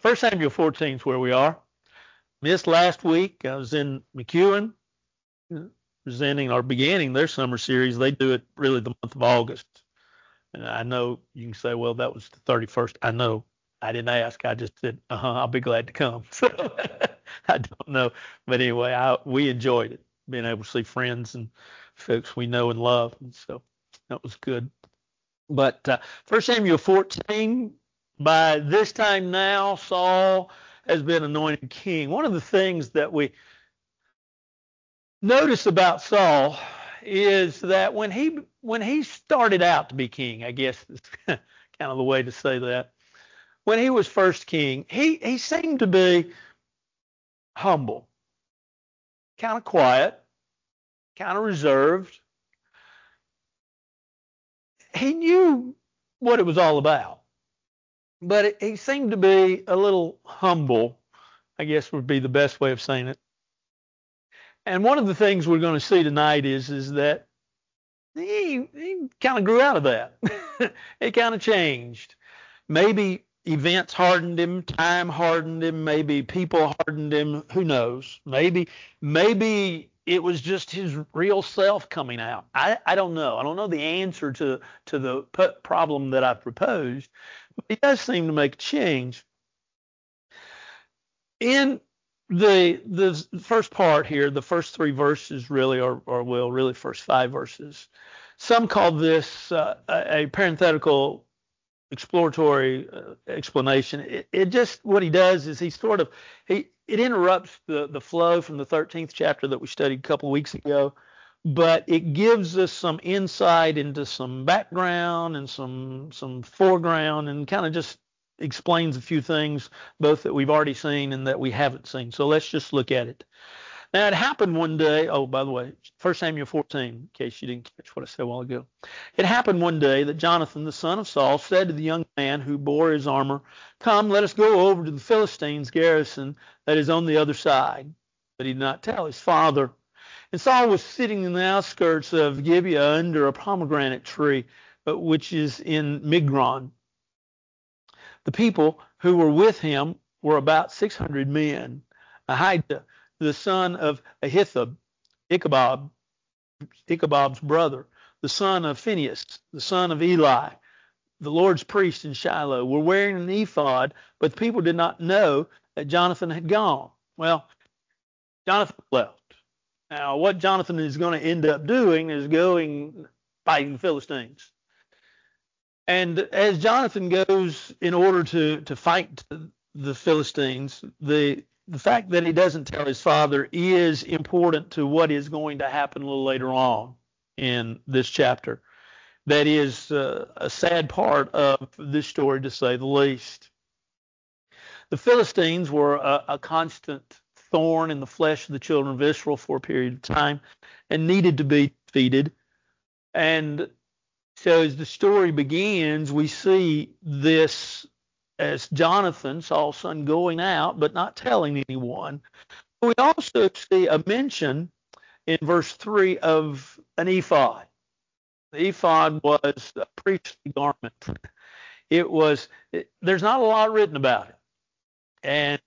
1 Samuel 14 is where we are. Missed last week. I was in McEwen presenting or beginning their summer series. They do it really the month of August. And I know you can say, well, that was the 31st. I know. I didn't ask. I just said, I'll be glad to come. So I don't know. But anyway, we enjoyed it, being able to see friends and folks we know and love. And so that was good. But 1 Samuel 14, by this time now, Saul has been anointed king. One of the things that we notice about Saul is that when he started out to be king, I guess is kind of the way to say that, when he was first king, he seemed to be humble, kind of quiet, kind of reserved. He knew what it was all about, but he seemed to be a little humble, I guess would be the best way of saying it. And one of the things we're going to see tonight is that he kind of grew out of that. It kind of changed. Maybe events hardened him, time hardened him, maybe people hardened him, who knows? Maybe it was just his real self coming out. I don't know. I don't know the answer to the problem that I've proposed, but he does seem to make a change. In the first part here, the first 3 verses really, really first 5 verses, some call this a parenthetical exploratory explanation. It just, what he does is it interrupts the flow from the 13th chapter that we studied a couple of weeks ago, but it gives us some insight into some background and some foreground, and kind of just explains a few things, both that we've already seen and that we haven't seen. So let's just look at it. Now, it happened one day. Oh, by the way, 1 Samuel 14, in case you didn't catch what I said a while ago. It happened one day that Jonathan, the son of Saul, said to the young man who bore his armor, "Come, let us go over to the Philistines' garrison that is on the other side." But he did not tell his father. And Saul was sitting in the outskirts of Gibeah under a pomegranate tree, which is in Migron. The people who were with him were about 600 men. Ahijah, the son of Ahithob, Ichabod's brother, the son of Phinehas, the son of Eli, the Lord's priest in Shiloh, were wearing an ephod, but the people did not know that Jonathan had gone. Well, Jonathan left. Now, what Jonathan is going to end up doing is going fighting the Philistines. And as Jonathan goes in order to fight the Philistines, the fact that he doesn't tell his father is important to what is going to happen a little later on in this chapter. That is a sad part of this story, to say the least. The Philistines were a constant thorn in the flesh of the children of Israel for a period of time and needed to be defeated. And so as the story begins, we see this as Jonathan, Saul's son, going out but not telling anyone. We also see a mention in verse 3 of an ephod. The ephod was a priestly garment. There's not a lot written about it. And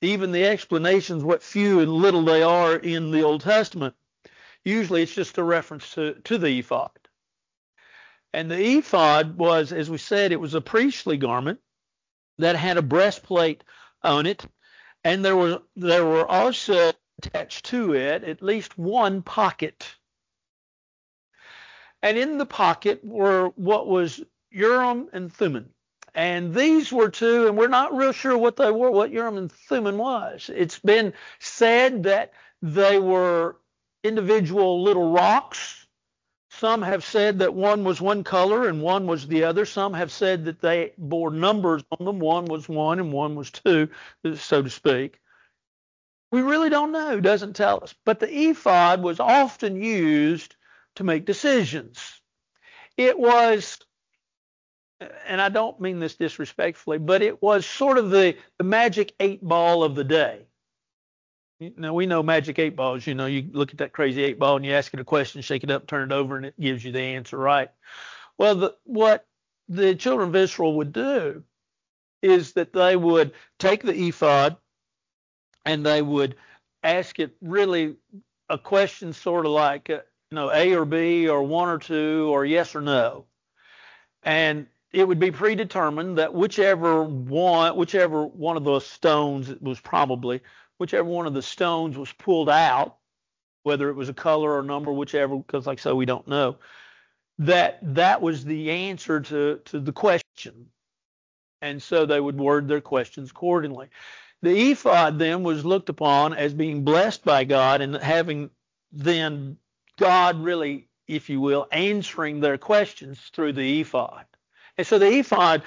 even the explanations, what few and little they are in the Old Testament, usually it's just a reference to the ephod. And the ephod was, as we said, it was a priestly garment that had a breastplate on it, and there were also attached to it at least one pocket. And in the pocket were what was Urim and Thummim. And these were two, and we're not real sure what they were, what Urim and Thummim was. It's been said that they were individual little rocks. Some have said that one was one color and one was the other. Some have said that they bore numbers on them. One was 1 and 1 was 2, so to speak. We really don't know. It doesn't tell us. But the ephod was often used to make decisions. It was, and I don't mean this disrespectfully, but it was sort of the magic 8-ball of the day. Now, we know magic 8 balls. You know, you look at that crazy 8 ball and you ask it a question, shake it up, turn it over, and it gives you the answer, right? Well, what the children of Israel would do is that they would take the ephod and they would ask it really a question sort of like, A or B or one or two or yes or no. And it would be predetermined that whichever one of the stones it was probably, whichever one of the stones was pulled out, whether it was a color or number, whichever, because like I said, we don't know, that was the answer to the question. And so they would word their questions accordingly. The ephod then was looked upon as being blessed by God and having then God really, if you will, answering their questions through the ephod. And so the ephod,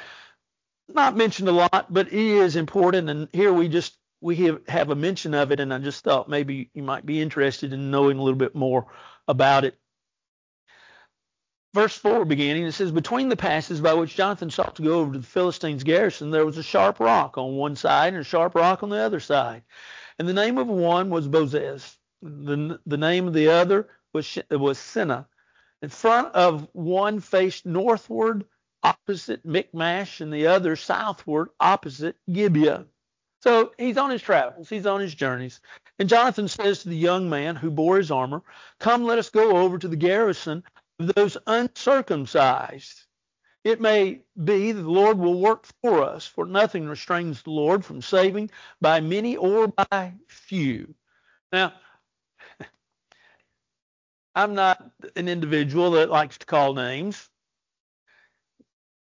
not mentioned a lot, but it is important. And here we have a mention of it, and I just thought maybe you might be interested in knowing a little bit more about it. Verse 4 beginning, it says, between the passes by which Jonathan sought to go over to the Philistines' garrison, there was a sharp rock on one side and a sharp rock on the other side. And the name of one was Bozez. The name of the other was Seneh. In front of one faced northward opposite Michmash, and the other southward opposite Gibeah. So he's on his travels. He's on his journeys. And Jonathan says to the young man who bore his armor, come, let us go over to the garrison of those uncircumcised. It may be that the Lord will work for us, for nothing restrains the Lord from saving by many or by few. Now, I'm not an individual that likes to call names,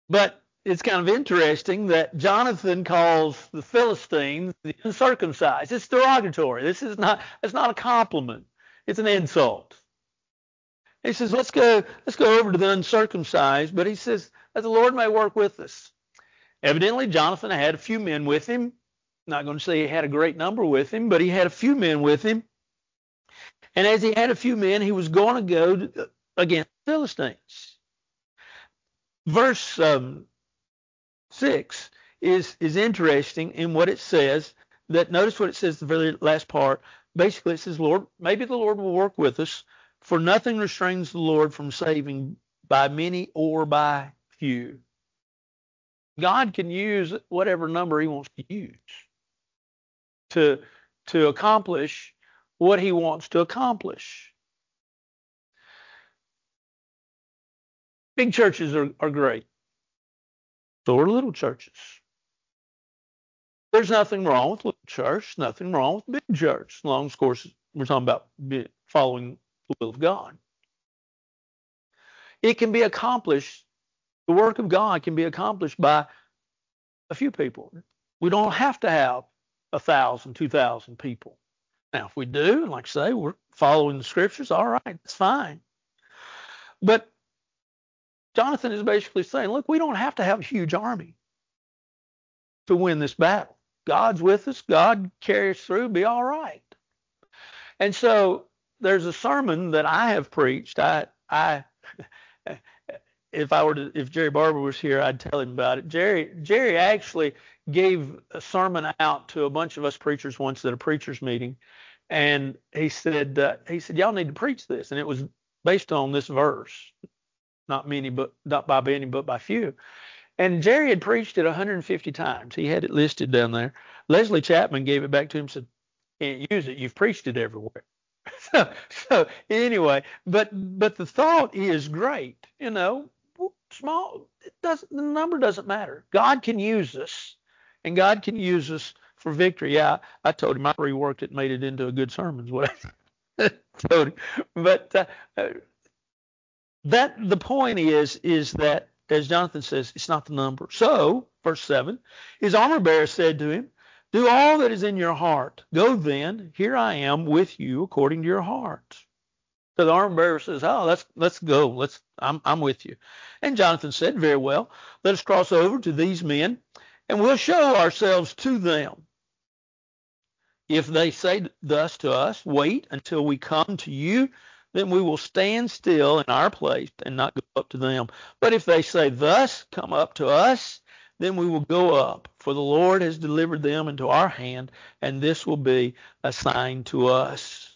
but it's kind of interesting that Jonathan calls the Philistines the uncircumcised. It's derogatory. It's not a compliment. It's an insult. He says, let's go over to the uncircumcised, but he says that the Lord may work with us. Evidently, Jonathan had a few men with him. I'm not going to say he had a great number with him, but he had a few men with him. And as he had a few men, he was going to go against the Philistines. Verse 6 is interesting in what it says. That notice what it says, the very last part. Basically, it says, Lord, maybe the Lord will work with us, for nothing restrains the Lord from saving by many or by few. God can use whatever number he wants to use to accomplish what he wants to accomplish. Big churches are great. So are little churches. There's nothing wrong with little church, nothing wrong with big church, as long as, of course, we're talking about following the will of God. It can be accomplished, the work of God can be accomplished by a few people. We don't have to have 1,000, 2,000 people. Now, if we do, and like I say, we're following the scriptures, all right, that's fine. But Jonathan is basically saying, look, we don't have to have a huge army to win this battle. God's with us. God carries through. Be all right. And so there's a sermon that I have preached. If Jerry Barber was here, I'd tell him about it. Jerry actually gave a sermon out to a bunch of us preachers once at a preachers meeting, and he said y'all need to preach this, and it was based on this verse. Not by many, but by few. And Jerry had preached it 150 times. He had it listed down there. Leslie Chapman gave it back to him and said, can't use it. You've preached it everywhere. So anyway, but the thought is great. Small. The number doesn't matter. God can use us, and God can use us for victory. Yeah, I told him I reworked it, and made it into a good sermon. Is what I told him. But the point is that, as Jonathan says, it's not the number. So, verse 7, his armor bearer said to him, do all that is in your heart. Go then, here I am with you according to your heart. So the armor bearer says, let's go. I'm with you. And Jonathan said, very well, let us cross over to these men, and we'll show ourselves to them. If they say thus to us, wait until we come to you, then we will stand still in our place and not go up to them. But if they say thus, come up to us, then we will go up, for the Lord has delivered them into our hand, and this will be a sign to us.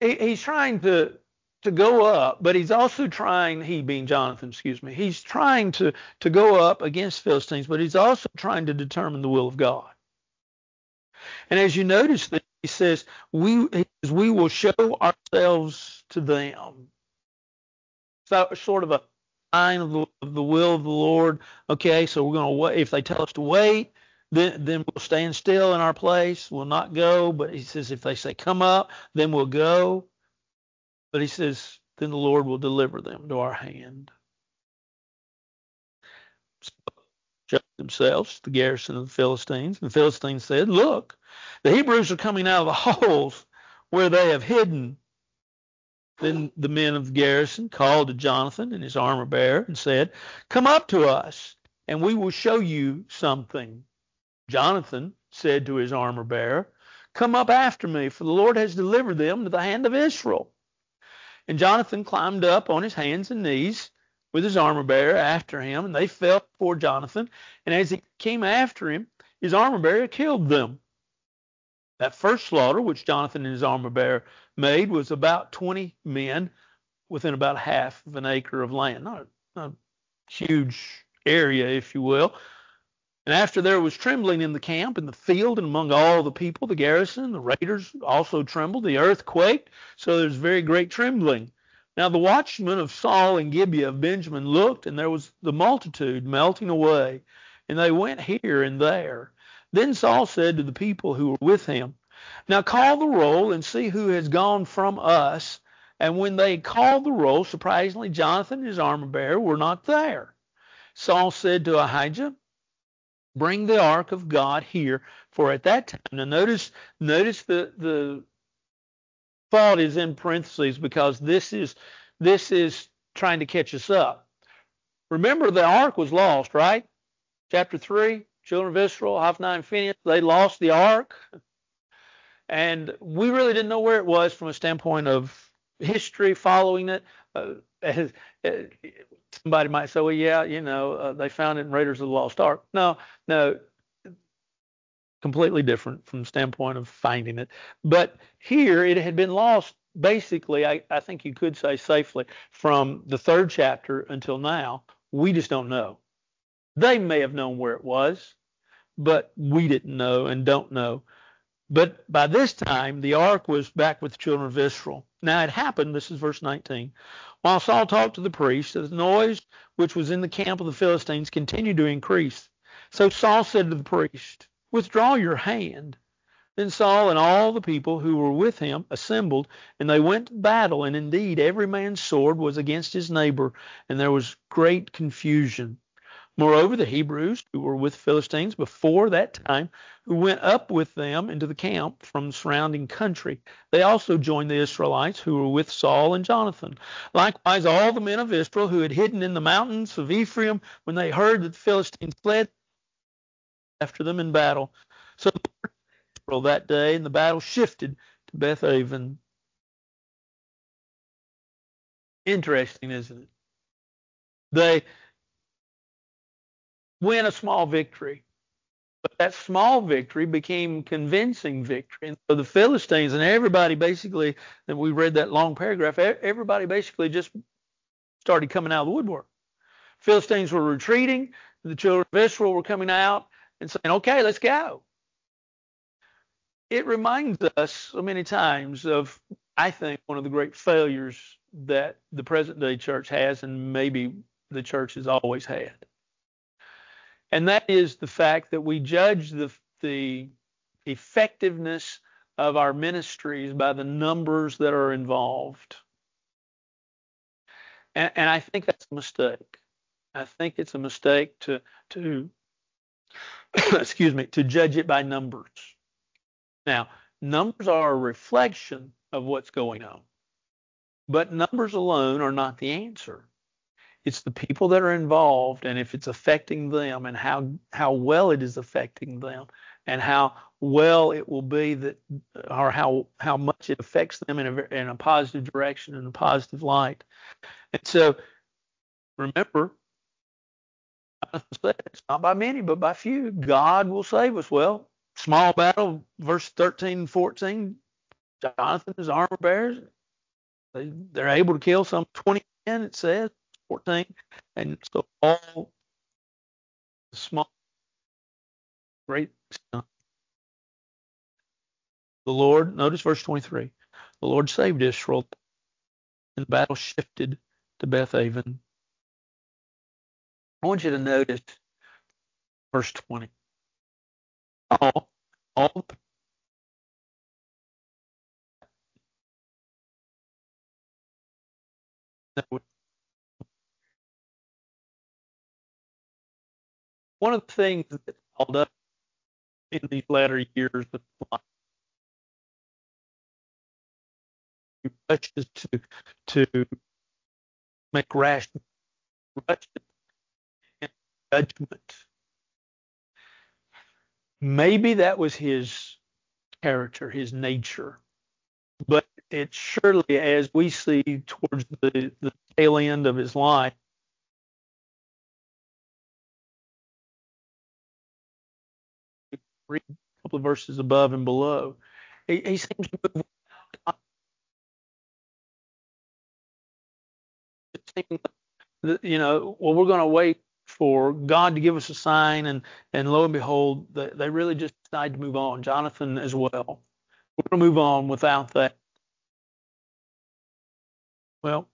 He's trying to to go up, but he's also trying, he being Jonathan, excuse me, he's trying to go up against Philistines, but he's also trying to determine the will of God. And as you notice that he says, we will show ourselves to them. So sort of a sign of the will of the Lord. Okay, so we're going to wait. If they tell us to wait, then we'll stand still in our place. We'll not go. But he says, if they say come up, then we'll go. But he says, then the Lord will deliver them to our hand. So, show themselves, the garrison of the Philistines. And the Philistines said, look, the Hebrews are coming out of the holes where they have hidden. Then the men of the garrison called to Jonathan and his armor bearer and said, come up to us, and we will show you something. Jonathan said to his armor bearer, come up after me, for the Lord has delivered them to the hand of Israel. And Jonathan climbed up on his hands and knees with his armor bearer after him, and they fell before Jonathan. And as he came after him, his armor bearer killed them. That first slaughter, which Jonathan and his armor bearer made, was about 20 men within about half of an acre of land. Not a huge area, if you will. And after there was trembling in the camp, in the field, and among all the people, the garrison, the raiders also trembled. The earth quaked, so there's very great trembling. Now the watchmen of Saul and Gibeah of Benjamin looked, and there was the multitude melting away, and they went here and there. Then Saul said to the people who were with him, now call the roll and see who has gone from us. And when they called the roll, surprisingly, Jonathan and his armor bearer were not there. Saul said to Ahijah, bring the ark of God here, for at that time, now notice the thought is in parentheses because this is trying to catch us up. Remember, the ark was lost, right? Chapter 3, children of Israel, Hophni and Phinehas, they lost the ark. And we really didn't know where it was from a standpoint of history following it. Somebody might say, well, yeah, they found it in Raiders of the Lost Ark. No, completely different from the standpoint of finding it. But here it had been lost basically, I think you could say safely, from the 3rd chapter until now. We just don't know. They may have known where it was, but we didn't know and don't know. But by this time, the ark was back with the children of Israel. Now it happened, this is verse 19, while Saul talked to the priest, the noise which was in the camp of the Philistines continued to increase. So Saul said to the priest, withdraw your hand. Then Saul and all the people who were with him assembled, and they went to battle, and indeed every man's sword was against his neighbor, and there was great confusion. Moreover, the Hebrews who were with Philistines before that time, who went up with them into the camp from the surrounding country, they also joined the Israelites who were with Saul and Jonathan. Likewise, all the men of Israel who had hidden in the mountains of Ephraim, when they heard that the Philistines fled after them in battle. So Israel that day, and the battle shifted to Beth-aven. Interesting, isn't it? They win a small victory, but that small victory became convincing victory. And so the Philistines and everybody basically, and we read that long paragraph, everybody basically just started coming out of the woodwork. Philistines were retreating, the children of Israel were coming out and saying, okay, let's go. It reminds us so many times of, I think, one of the great failures that the present day church has, and maybe the church has always had. And that is the fact that we judge the effectiveness of our ministries by the numbers that are involved. And I think that's a mistake. I think it's a mistake to excuse me, to judge it by numbers. Now, numbers are a reflection of what's going on, but numbers alone are not the answer. It's the people that are involved, and if it's affecting them, and how well it is affecting them, and how well it will be that, or how much it affects them in a positive direction, in a positive light. And so, remember, it's not by many, but by few. God will save us. Well, small battle, verse 13 and 14. Jonathan, his armor bearers, They're able to kill some 20 men, it says, 14. And so all the small, great, the Lord, notice verse 23, the Lord saved Israel, and the battle shifted to Beth-aven. I want you to notice verse 20. All one of the things that held up in these latter years of life, he rushes to make rash judgment. Maybe that was his character, his nature. But it surely, as we see towards the tail end of his life, read a couple of verses above and below, he seems to move. Well, we're going to wait for God to give us a sign, and lo and behold, they really just decide to move on. Jonathan as well. We're going to move on without that. Well,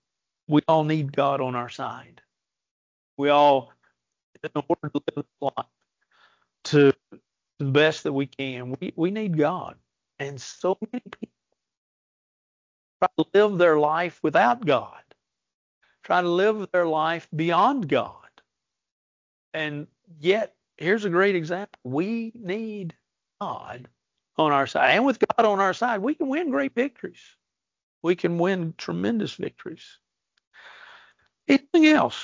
we all need God on our side. We all, in order to live life to the best that we can, we need God. And so many people try to live their life without God, try to live their life beyond God. And yet, here's a great example. We need God on our side. And with God on our side, we can win great victories. We can win tremendous victories. Anything else?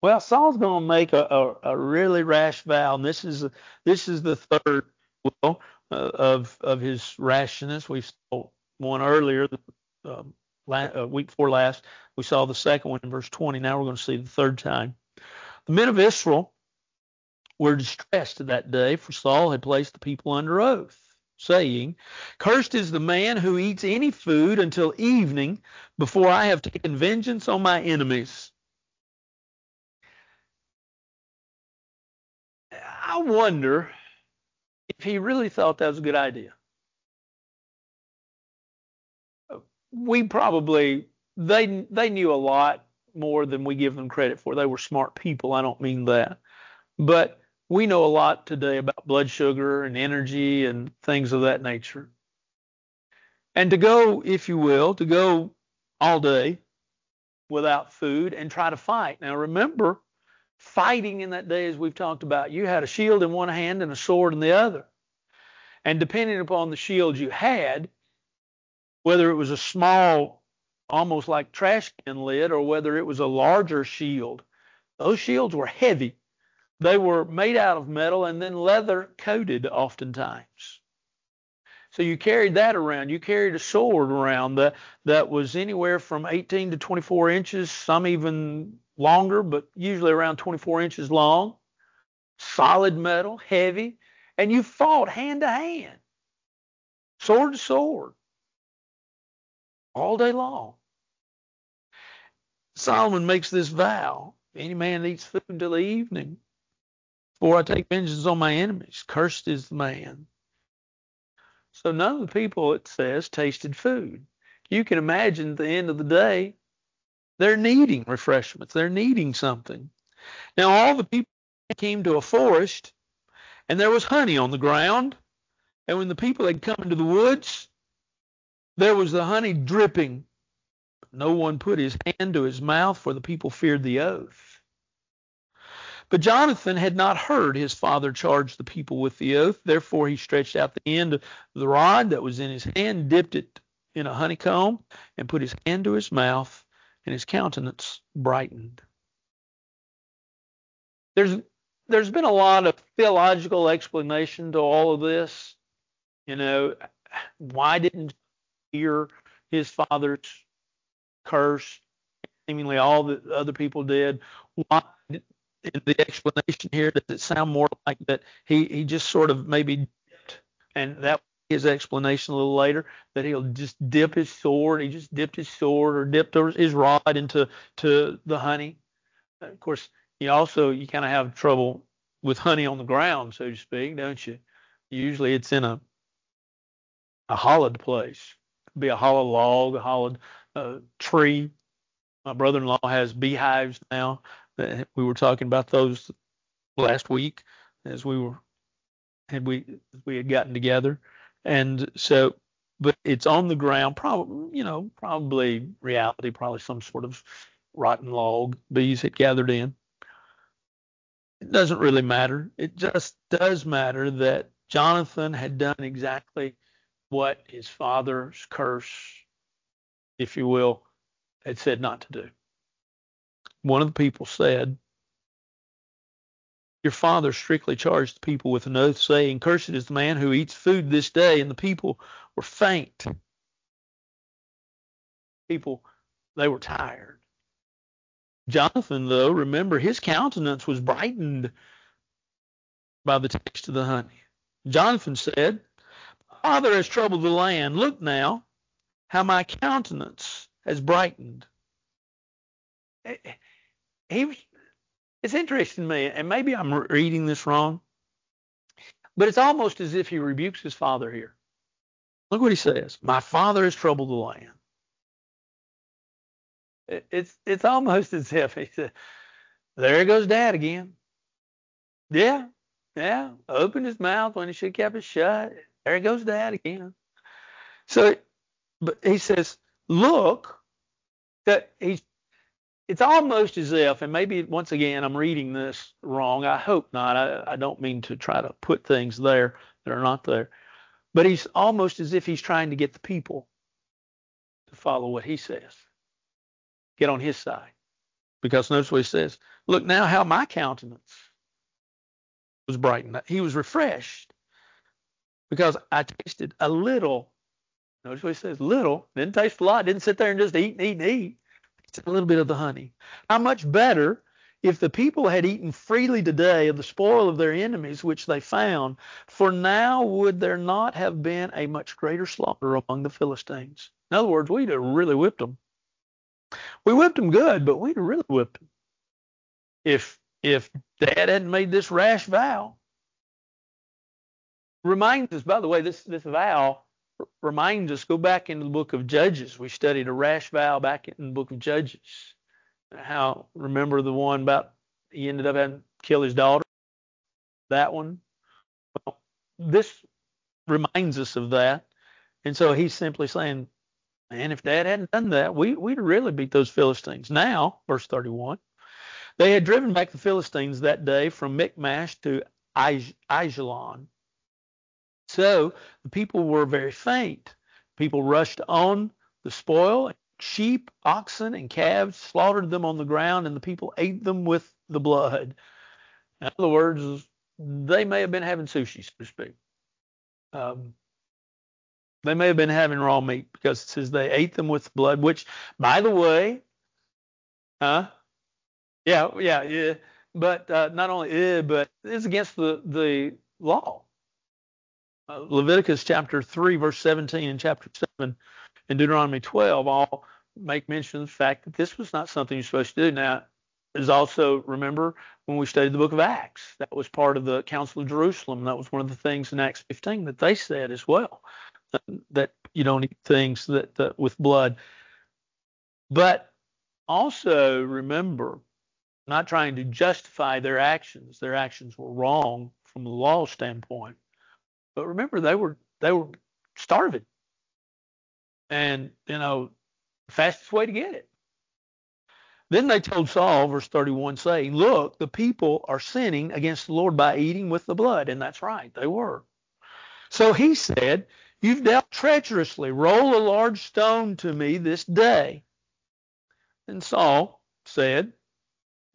Well, Saul's going to make a really rash vow, and this is the third of his rashness. We saw one earlier, week before last. We saw the second one in verse 20. Now we're going to see the third time. The men of Israel were distressed that day, for Saul had placed the people under oath, saying, "Cursed is the man who eats any food until evening, before I have taken vengeance on my enemies." I wonder if he really thought that was a good idea. They knew a lot more than we give them credit for. They were smart people. I don't mean that. But we know a lot today about blood sugar and energy and things of that nature. And to go, if you will, to go all day without food and try to fight. Now remember, fighting in that day, as we've talked about, you had a shield in one hand and a sword in the other. And depending upon the shield you had, whether it was a small, almost like trash can lid, or whether it was a larger shield, those shields were heavy. They were made out of metal and then leather coated oftentimes. So you carried that around. You carried a sword around that was anywhere from 18 to 24 inches, some even longer, but usually around 24 inches long. Solid metal, heavy, and you fought hand to hand, sword to sword, all day long. Solomon makes this vow: any man that eats food until the evening, before I take vengeance on my enemies, cursed is the man. So none of the people, it says, tasted food. You can imagine at the end of the day, they're needing refreshments. They're needing something. Now all the people came to a forest, and there was honey on the ground. And when the people had come into the woods, there was the honey dripping. No one put his hand to his mouth, for the people feared the oath. But Jonathan had not heard his father charge the people with the oath. Therefore he stretched out the end of the rod that was in his hand, dipped it in a honeycomb, and put his hand to his mouth, and his countenance brightened. There's been a lot of theological explanation to all of this. Why didn't he hear his father's curse? Seemingly all the other people did. Why? In the explanation here, does it sound more like that he just sort of maybe dipped, and that his explanation a little later that he'll just dip his sword. He just dipped his sword or dipped his rod into the honey. Of course, you kind of have trouble with honey on the ground, so to speak, don't you? Usually it's in a hollowed place. It could be a hollow log, a hollowed tree. My brother-in-law has beehives now. We were talking about those last week as we had gotten together. And so, but it's on the ground, probably reality, probably some sort of rotten log bees had gathered in. It doesn't really matter. It just does matter that Jonathan had done exactly what his father's curse, if you will, had said not to do. One of the people said, "Your father strictly charged the people with an oath, saying, 'Cursed is the man who eats food this day.' And the people were faint." People, they were tired. Jonathan, though, remember, his countenance was brightened by the taste of the honey. Jonathan said, "Father has troubled the land. Look now, how my countenance has brightened." It's interesting to me, and maybe I'm reading this wrong, but it's almost as if he rebukes his father here. Look what he says. "My father has troubled the land." It's almost as if he said, "There goes Dad again." Yeah, opened his mouth when he should have kept it shut. There goes Dad again. So, but he says, look, that it's almost as if, and maybe once again I'm reading this wrong. I hope not. I don't mean to try to put things there that are not there. But he's almost as if he's trying to get the people to follow what he says. Get on his side. Because notice what he says. "Look now how my countenance was brightened." He was refreshed because I tasted a little. Notice what he says. Little. Didn't taste a lot. Didn't sit there and just eat. A little bit of the honey. How much better if the people had eaten freely today of the spoil of their enemies, which they found, for now would there not have been a much greater slaughter among the Philistines. In other words, we'd have really whipped them. We whipped them good, but we'd have really whipped them. If Dad hadn't made this rash vow. Reminds us, by the way, this vow reminds us, go back into the book of Judges. We studied a rash vow back in the book of Judges. How, remember the one about he ended up having to kill his daughter? That one? Well, this reminds us of that. And so he's simply saying, man, if Dad hadn't done that, we'd really beat those Philistines. Now, verse 31, they had driven back the Philistines that day from Michmash to Aijalon. So the people were very faint. People rushed on the spoil, sheep, oxen, and calves, slaughtered them on the ground, and the people ate them with the blood. In other words, they may have been having sushi, so to speak. They may have been having raw meat because it says they ate them with blood, which, by the way, yeah. But not only, but it's against the law. Leviticus chapter 3, verse 17, and chapter 7, and Deuteronomy 12 all make mention of the fact that this was not something you're supposed to do. Now, there's also, remember, when we studied the book of Acts, that was part of the Council of Jerusalem. That was one of the things in Acts 15 that they said as well, that you don't eat things that with blood. But also remember, not trying to justify their actions. Their actions were wrong from the law standpoint. But remember, they were starving, and fastest way to get it. Then they told Saul, verse 31, saying, "Look, the people are sinning against the Lord by eating with the blood," and that's right, they were. So he said, "You've dealt treacherously. Roll a large stone to me this day." And Saul said,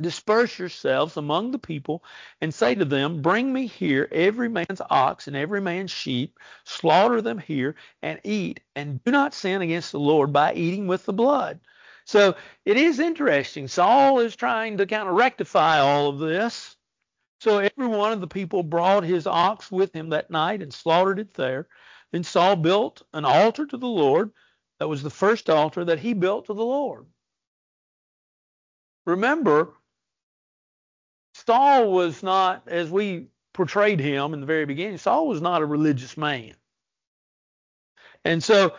"Disperse yourselves among the people and say to them, bring me here every man's ox and every man's sheep, slaughter them here and eat, and do not sin against the Lord by eating with the blood." So it is interesting. Saul is trying to kind of rectify all of this. So every one of the people brought his ox with him that night and slaughtered it there. Then Saul built an altar to the Lord. That was the first altar that he built to the Lord. Remember, Saul was not, as we portrayed him in the very beginning, Saul was not a religious man. And so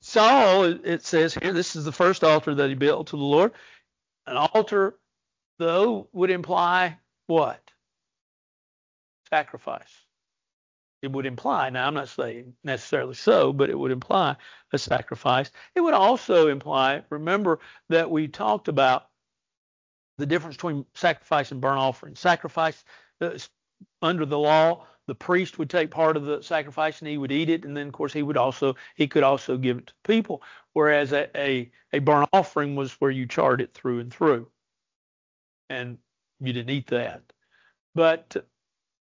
Saul, it says here, this is the first altar that he built to the Lord. An altar, though, would imply what? Sacrifice. It would imply, now I'm not saying necessarily so, but it would imply a sacrifice. It would also imply, remember that we talked about the difference between sacrifice and burnt offering. Sacrifice, under the law, the priest would take part of the sacrifice and he would eat it, and then of course he could also give it to the people. Whereas a burnt offering was where you charred it through and through, and you didn't eat that. But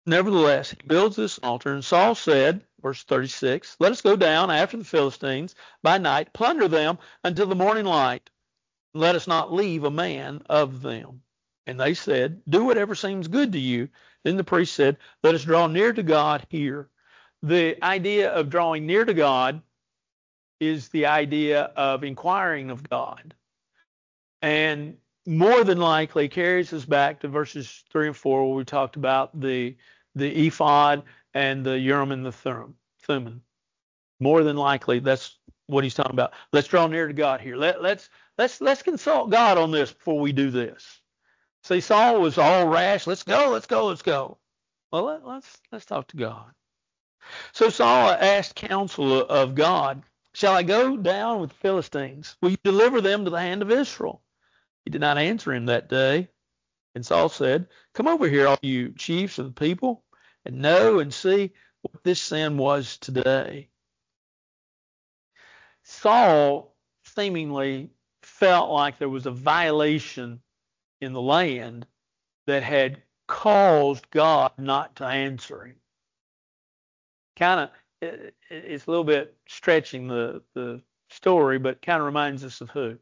nevertheless, he builds this altar, and Saul said, verse 36, "Let us go down after the Philistines by night, plunder them until the morning light. Let us not leave a man of them." And they said, "Do whatever seems good to you." Then the priest said, "Let us draw near to God here." The idea of drawing near to God is the idea of inquiring of God. And more than likely carries us back to verses 3 and 4, where we talked about the ephod and the Urim and the Thummim. More than likely, that's what he's talking about. Let's draw near to God here. Let's consult God on this before we do this. See, Saul was all rash. Let's go. Well, let's talk to God. So Saul asked counsel of God, "Shall I go down with the Philistines? Will you deliver them to the hand of Israel?" He did not answer him that day. And Saul said, "Come over here, all you chiefs of the people, and know and see what this sin was today." Saul seemingly felt like there was a violation in the land that had caused God not to answer him. It's a little bit stretching the story, but kind of reminds us of who?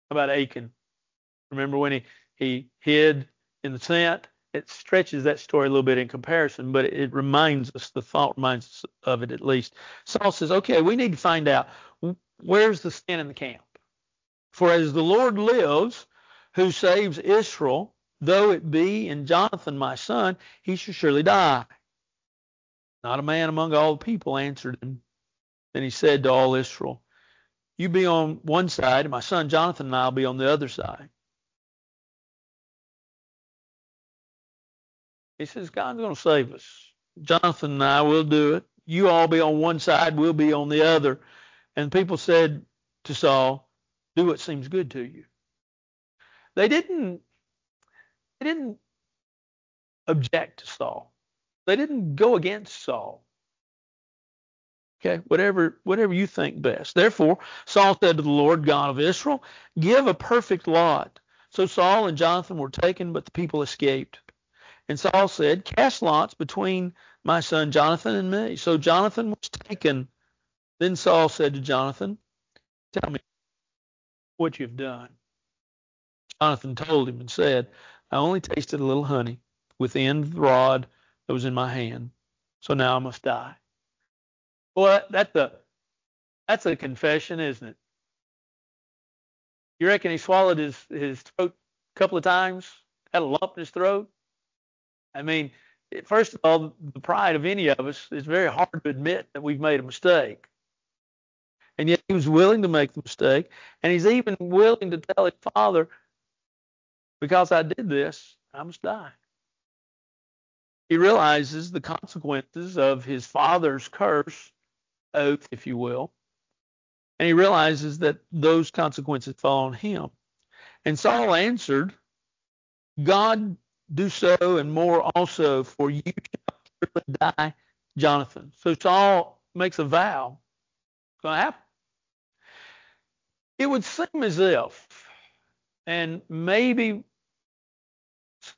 How about Achan? Remember when he hid in the tent? It stretches that story a little bit in comparison, but it reminds us, the thought reminds us of it at least. Saul says, okay, we need to find out, where's the sin in the camp? For as the Lord lives, who saves Israel, though it be in Jonathan my son, he shall surely die. Not a man among all the people answered him. Then he said to all Israel, you be on one side, and my son Jonathan and I will be on the other side. He says, God's going to save us. Jonathan and I will do it. You all be on one side, we'll be on the other. And people said to Saul, do what seems good to you. They didn't object to Saul. They didn't go against Saul. Okay, whatever you think best. Therefore, Saul said to the Lord God of Israel, give a perfect lot. So Saul and Jonathan were taken, but the people escaped. And Saul said, cast lots between my son Jonathan and me. So Jonathan was taken. Then Saul said to Jonathan, tell me what you've done. Jonathan told him and said, I only tasted a little honey with the end of the rod that was in my hand. So now I must die. Well, that's a confession, isn't it? You reckon he swallowed his throat a couple of times? Had a lump in his throat? I mean, first of all, the pride of any of us, is very hard to admit that we've made a mistake. And yet he was willing to make the mistake. And he's even willing to tell his father, because I did this, I must die. He realizes the consequences of his father's curse, oath, if you will. And he realizes that those consequences fall on him. And Saul answered, God do so and more also, for you shall surely die, Jonathan. So Saul makes a vow. It's going to happen. It would seem as if, and maybe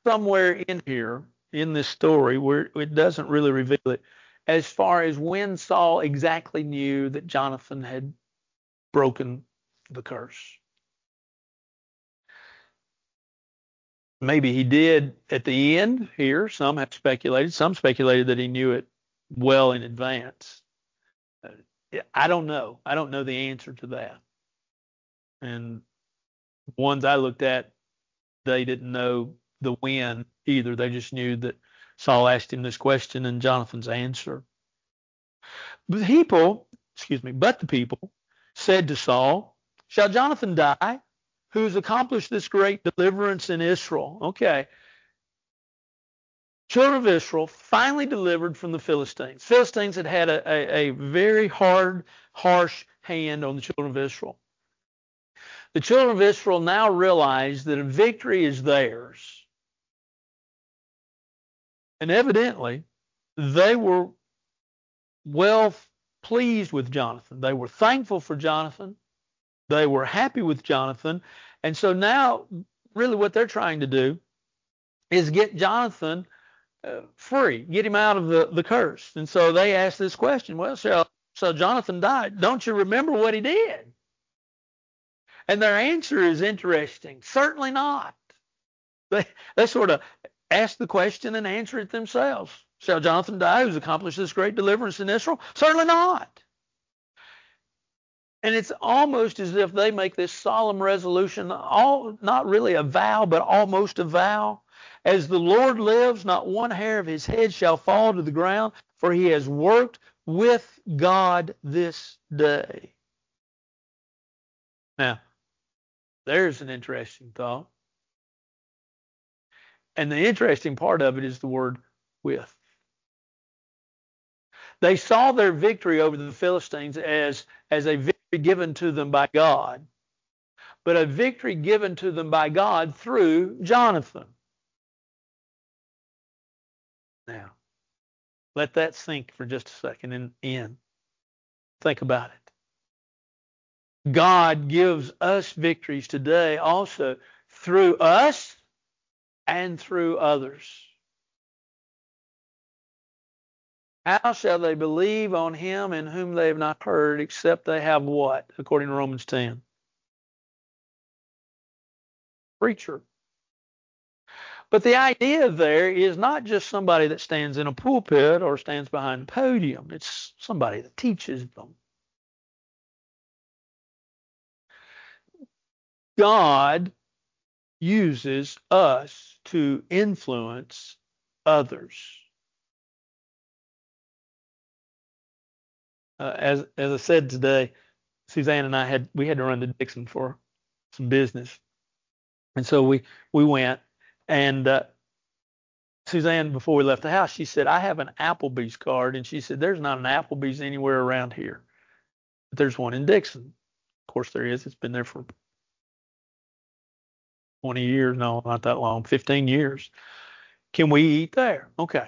somewhere in here, in this story, where it doesn't really reveal it, as far as when Saul exactly knew that Jonathan had broken the curse. Maybe he did at the end here. Some have speculated. Some speculated that he knew it well in advance? I don't know. I don't know the answer to that. And ones I looked at, they didn't know the when either. They just knew that Saul asked him this question and Jonathan's answer. But the people said to Saul, shall Jonathan die, who has accomplished this great deliverance in Israel? Okay. Children of Israel finally delivered from the Philistines. Philistines had had a very hard, harsh hand on the children of Israel. The children of Israel now realize that a victory is theirs. And evidently, they were well pleased with Jonathan. They were thankful for Jonathan. They were happy with Jonathan. And so now, really what they're trying to do is get Jonathan free, get him out of the curse. And so they asked this question, well, shall Jonathan die? Don't you remember what he did? And their answer is interesting. Certainly not. They sort of ask the question and answer it themselves. Shall Jonathan die, who's accomplished this great deliverance in Israel? Certainly not. And it's almost as if they make this solemn resolution, not really a vow, but almost a vow. As the Lord lives, not one hair of his head shall fall to the ground, for he has worked with God this day. Now, there's an interesting thought. And the interesting part of it is the word with. They saw their victory over the Philistines as a victory given to them by God, but a victory given to them by God through Jonathan. Now, let that sink for just a second and think about it. God gives us victories today also through us and through others. How shall they believe on him in whom they have not heard, except they have what? According to Romans 10. Preacher. But the idea there is not just somebody that stands in a pulpit or stands behind a podium. It's somebody that teaches them. God uses us to influence others. As I said today, Suzanne and I had to run to Dixon for some business, and so we went. And Suzanne, before we left the house, she said, I have an Applebee's card. And she said, there's not an Applebee's anywhere around here. But there's one in Dixon. Of course there is. It's been there for 20 years. No, not that long. 15 years. Can we eat there? Okay.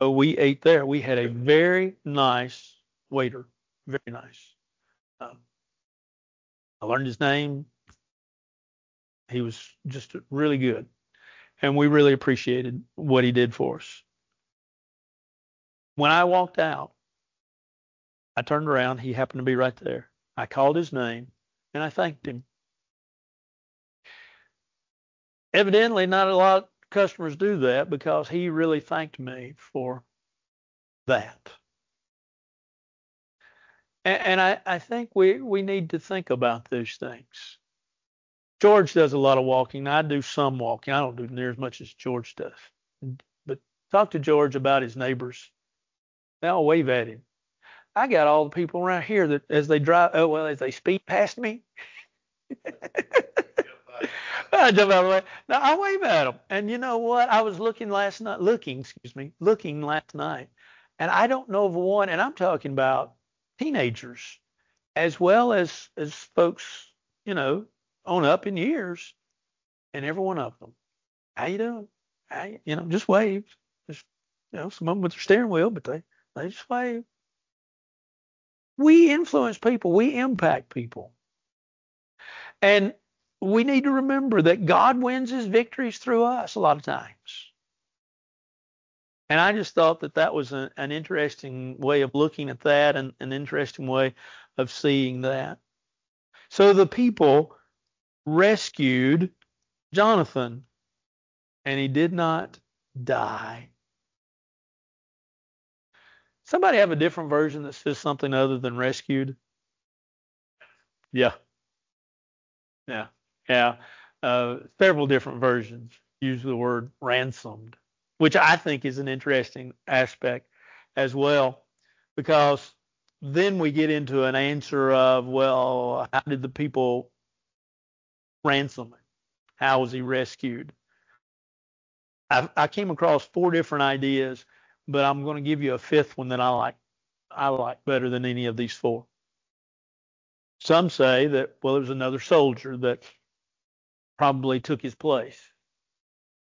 So we ate there. We had a very nice waiter. Very nice. I learned his name. He was just really good. And we really appreciated what he did for us. When I walked out, I turned around. He happened to be right there. I called his name and I thanked him. Evidently, not a lot of customers do that because he really thanked me for that. And I think we need to think about those things. George does a lot of walking. I do some walking. I don't do near as much as George does. But talk to George about his neighbors. They all wave at him. I got all the people around here that as they as they speed past me, I jump out of the way. Now I wave at them. And you know what? I was looking last night, and I don't know of one, and I'm talking about teenagers as well as folks, on up in years, and every one of them, how you doing? Just wave. Just, some of them with their steering wheel, but they just wave. We influence people. We impact people. And we need to remember that God wins his victories through us a lot of times. And I just thought that was an interesting way of looking at that and an interesting way of seeing that. So the people rescued Jonathan, and he did not die. Somebody have a different version that says something other than rescued? Yeah, yeah, yeah. Several different versions use the word ransomed, which I think is an interesting aspect as well, because then we get into an answer of, well, how did the people ransom him? How was he rescued? I came across four different ideas, but I'm going to give you a fifth one that I like better than any of these four. Some say that, well, there was another soldier that probably took his place.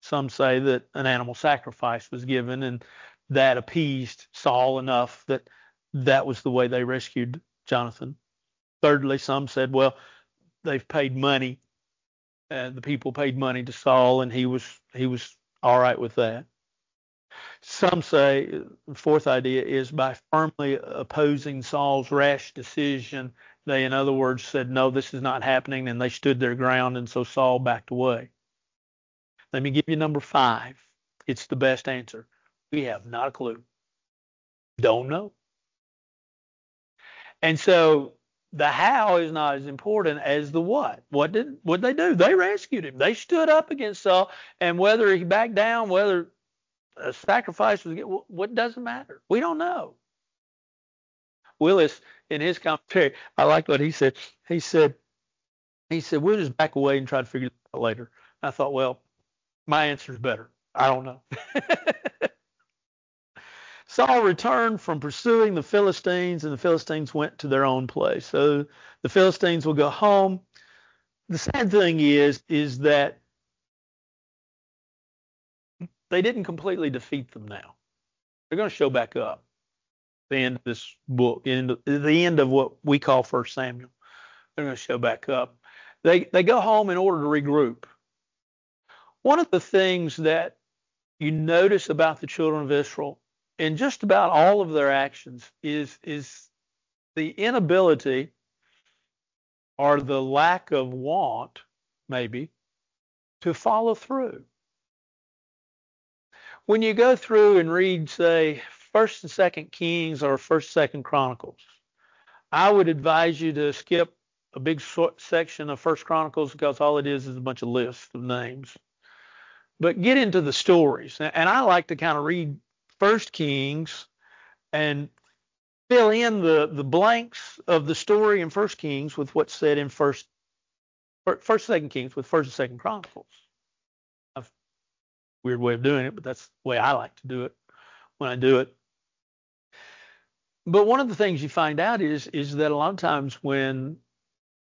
Some say that an animal sacrifice was given and that appeased Saul enough that that was the way they rescued Jonathan. Thirdly, some said, well, they've paid money, and the people paid money to Saul, and he was all right with that. Some say the fourth idea is by firmly opposing Saul's rash decision, they, in other words, said, no, this is not happening, and they stood their ground, and so Saul backed away. Let me give you number 5. It's the best answer. We have not a clue. Don't know. And so the how is not as important as the what. What did they do? They rescued him. They stood up against Saul, and whether he backed down, whether a sacrifice was what doesn't matter. We don't know. Willis, in his commentary, I like what he said. He said we'll just back away and try to figure it out later. I thought, well, my answer is better. I don't know. Saul returned from pursuing the Philistines, and the Philistines went to their own place. So the Philistines will go home. The sad thing is that they didn't completely defeat them now. They're going to show back up at the end of this book, the end of what we call 1 Samuel. They're going to show back up. They go home in order to regroup. One of the things that you notice about the children of Israel in just about all of their actions is the inability or the lack of want, maybe, to follow through. When you go through and read, say, 1st and 2nd Kings or 1st, 2nd Chronicles, I would advise you to skip a big section of 1st Chronicles because all it is a bunch of lists of names. But get into the stories. And I like to kind of read 1st Kings and fill in the blanks of the story in 1st Kings with what's said in 1st, 2nd Kings with 1st and 2nd Chronicles. Weird way of doing it, but that's the way I like to do it when I do it. But one of the things you find out is that a lot of times when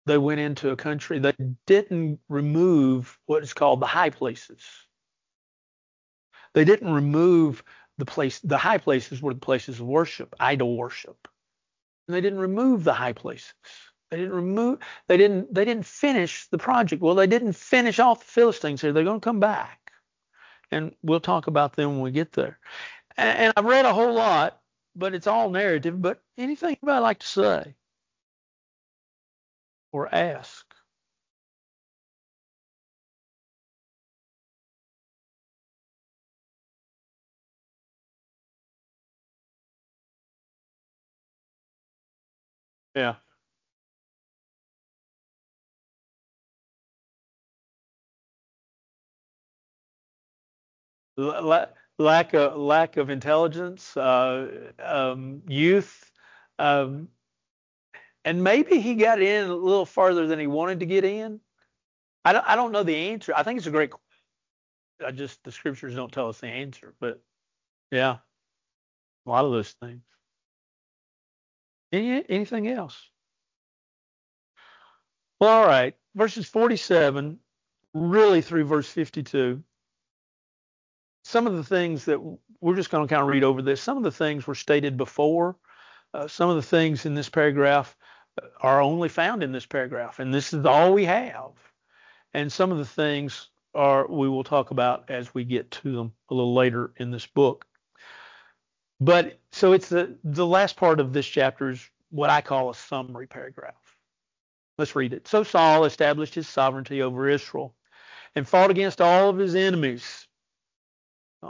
they went into a country, they didn't remove what is called the high places. They didn't remove the high places were the places of worship, idol worship. And they didn't remove the high places. They didn't finish the project. Well, they didn't finish off the Philistines here. They're going to come back. And we'll talk about them when we get there. And I've read a whole lot, but it's all narrative. But anything I'd like to say or ask? Yeah. Lack of intelligence, youth, um, and maybe he got in a little farther than he wanted to get in. I don't know the answer. I think it's a great. The scriptures don't tell us the answer, but yeah, a lot of those things. Anything else? Well, all right. Verses 47 really through verse 52. Some of the things that we're just going to kind of read over this. Some of the things were stated before. Some of the things in this paragraph are only found in this paragraph, and this is all we have. And some of the things we will talk about as we get to them a little later in this book. But so it's the last part of this chapter is what I call a summary paragraph. Let's read it. So Saul established his sovereignty over Israel and fought against all of his enemies.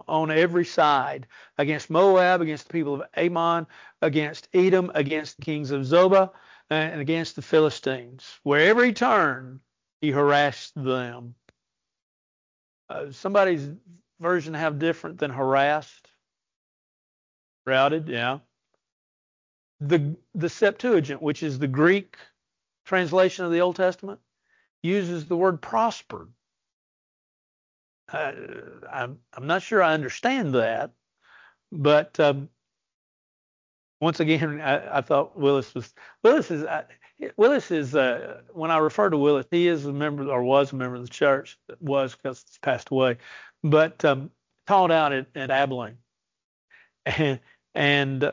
on every side, against Moab, against the people of Ammon, against Edom, against the kings of Zobah, and against the Philistines. Wherever he turned, he harassed them. Somebody's version have different than harassed? Routed, yeah. The Septuagint, which is the Greek translation of the Old Testament, uses the word prospered. I'm not sure I understand that, but once again, I thought Willis is when I refer to Willis, he is a member or was a member of the church. Was because he's passed away, but taught out at Abilene, and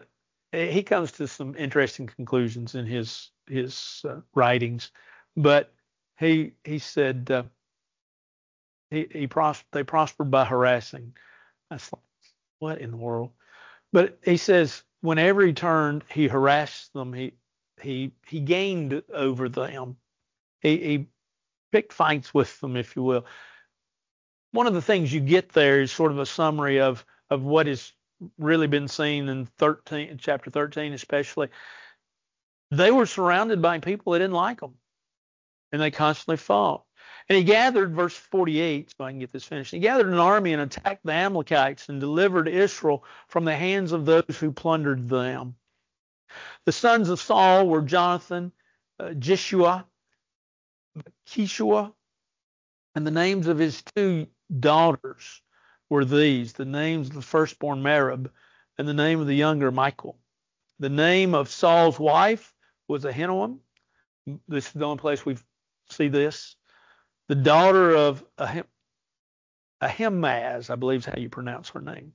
he comes to some interesting conclusions in his writings. But he said they prospered by harassing. I thought, what in the world? But he says whenever he turned, he harassed them. He gained over them. He picked fights with them, if you will. One of the things you get there is sort of a summary of what has really been seen in chapter 13 especially. They were surrounded by people that didn't like them, and they constantly fought. And he gathered, verse 48, so I can get this finished. He gathered an army and attacked the Amalekites and delivered Israel from the hands of those who plundered them. The sons of Saul were Jonathan, Jeshua, Kishua, and the names of his two daughters were these: the names of the firstborn Merab, and the name of the younger Michal. The name of Saul's wife was Ahinoam. This is the only place we see this. The daughter of Ahimaaz, I believe is how you pronounce her name.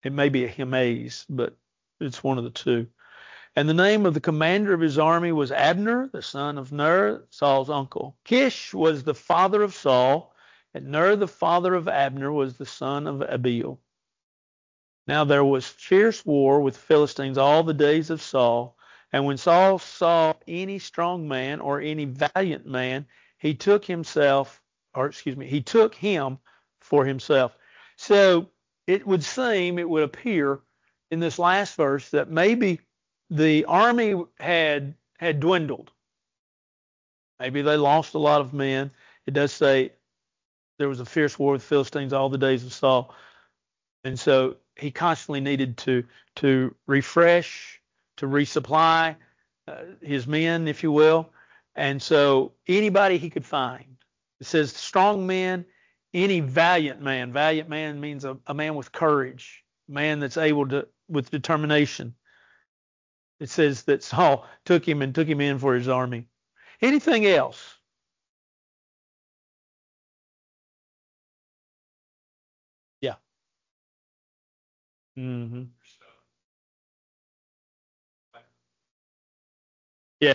It may be Ahimaaz, but it's one of the two. And the name of the commander of his army was Abner, the son of Ner, Saul's uncle. Kish was the father of Saul, and Ner, the father of Abner, was the son of Abiel. Now there was fierce war with the Philistines all the days of Saul, and when Saul saw any strong man or any valiant man, he took him for himself. So it would appear in this last verse that maybe the army had dwindled. Maybe they lost a lot of men. It does say there was a fierce war with the Philistines all the days of Saul. And so he constantly needed to refresh, to resupply his men, if you will. And so anybody he could find. It says strong men, any valiant man. Valiant man means a man with courage, a man that's able to, with determination. It says that Saul took him in for his army. Anything else? Yeah. Mm-hmm. Yeah.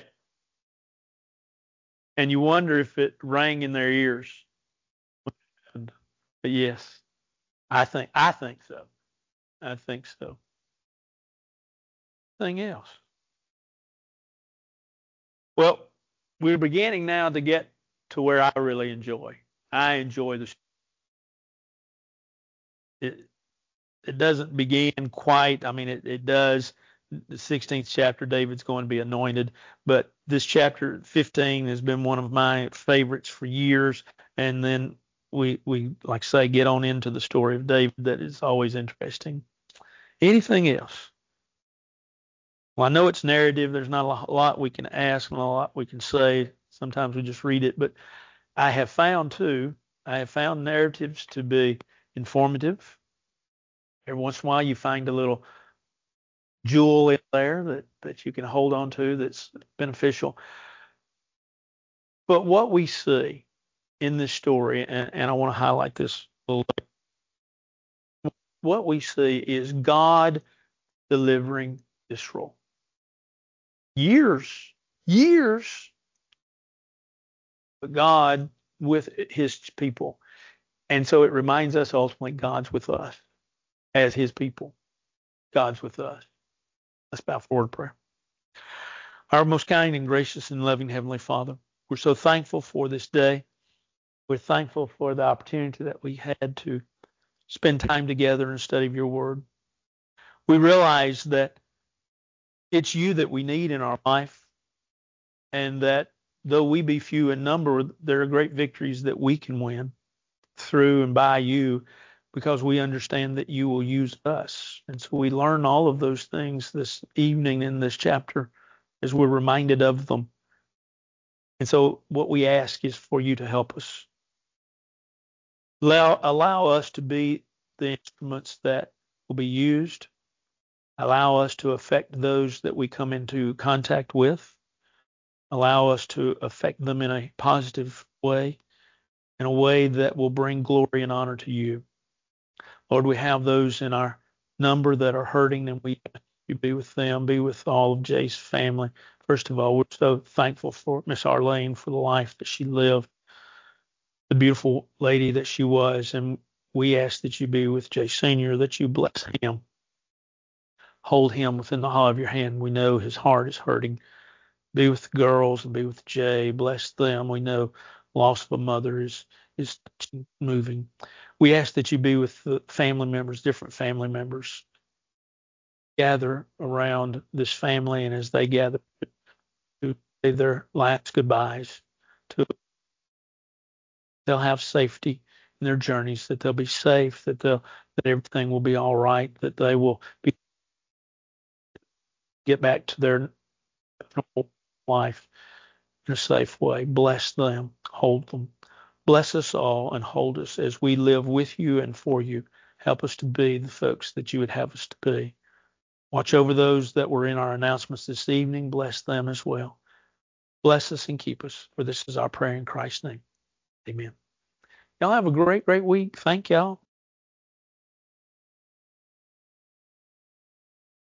And you wonder if it rang in their ears. But yes, I think so. I think so. Anything else? Well, we're beginning now to get to where I really enjoy. I enjoy it. It doesn't begin quite. I mean, it does. The 16th chapter, David's going to be anointed, but this chapter 15 has been one of my favorites for years. And then we like say get on into the story of David. That is always interesting. Anything else? Well, I know it's narrative. There's not a lot we can ask and a lot we can say. Sometimes we just read it, but I have found narratives to be informative. Every once in a while you find a little jewel in there that you can hold on to that's beneficial. But what we see in this story, and I want to highlight this a little bit, what we see is God delivering Israel. Years, but God with his people. And so it reminds us ultimately God's with us as his people. God's with us. Let's bow forward prayer. Our most kind and gracious and loving Heavenly Father, we're so thankful for this day. We're thankful for the opportunity that we had to spend time together and study your word. We realize that it's you that we need in our life, and that though we be few in number, there are great victories that we can win through and by you, because we understand that you will use us. And so we learn all of those things this evening in this chapter as we're reminded of them. And so what we ask is for you to help us. Allow us to be the instruments that will be used. Allow us to affect those that we come into contact with. Allow us to affect them in a positive way, in a way that will bring glory and honor to you. Lord, we have those in our number that are hurting, and we ask you be with them, be with all of Jay's family. First of all, we're so thankful for Miss Arlene, for the life that she lived, the beautiful lady that she was, and we ask that you be with Jay Sr., that you bless him. Hold him within the hollow of your hand. We know his heart is hurting. Be with the girls and be with Jay. Bless them. We know loss of a mother is moving. We ask that you be with the family members, different family members. Gather around this family, and as they gather to say their last goodbyes, they'll have safety in their journeys, that they'll be safe, that everything will be all right, that they will get back to their normal life in a safe way. Bless them, hold them. Bless us all and hold us as we live with you and for you. Help us to be the folks that you would have us to be. Watch over those that were in our announcements this evening. Bless them as well. Bless us and keep us, for this is our prayer in Christ's name. Amen. Y'all have a great, great week. Thank y'all.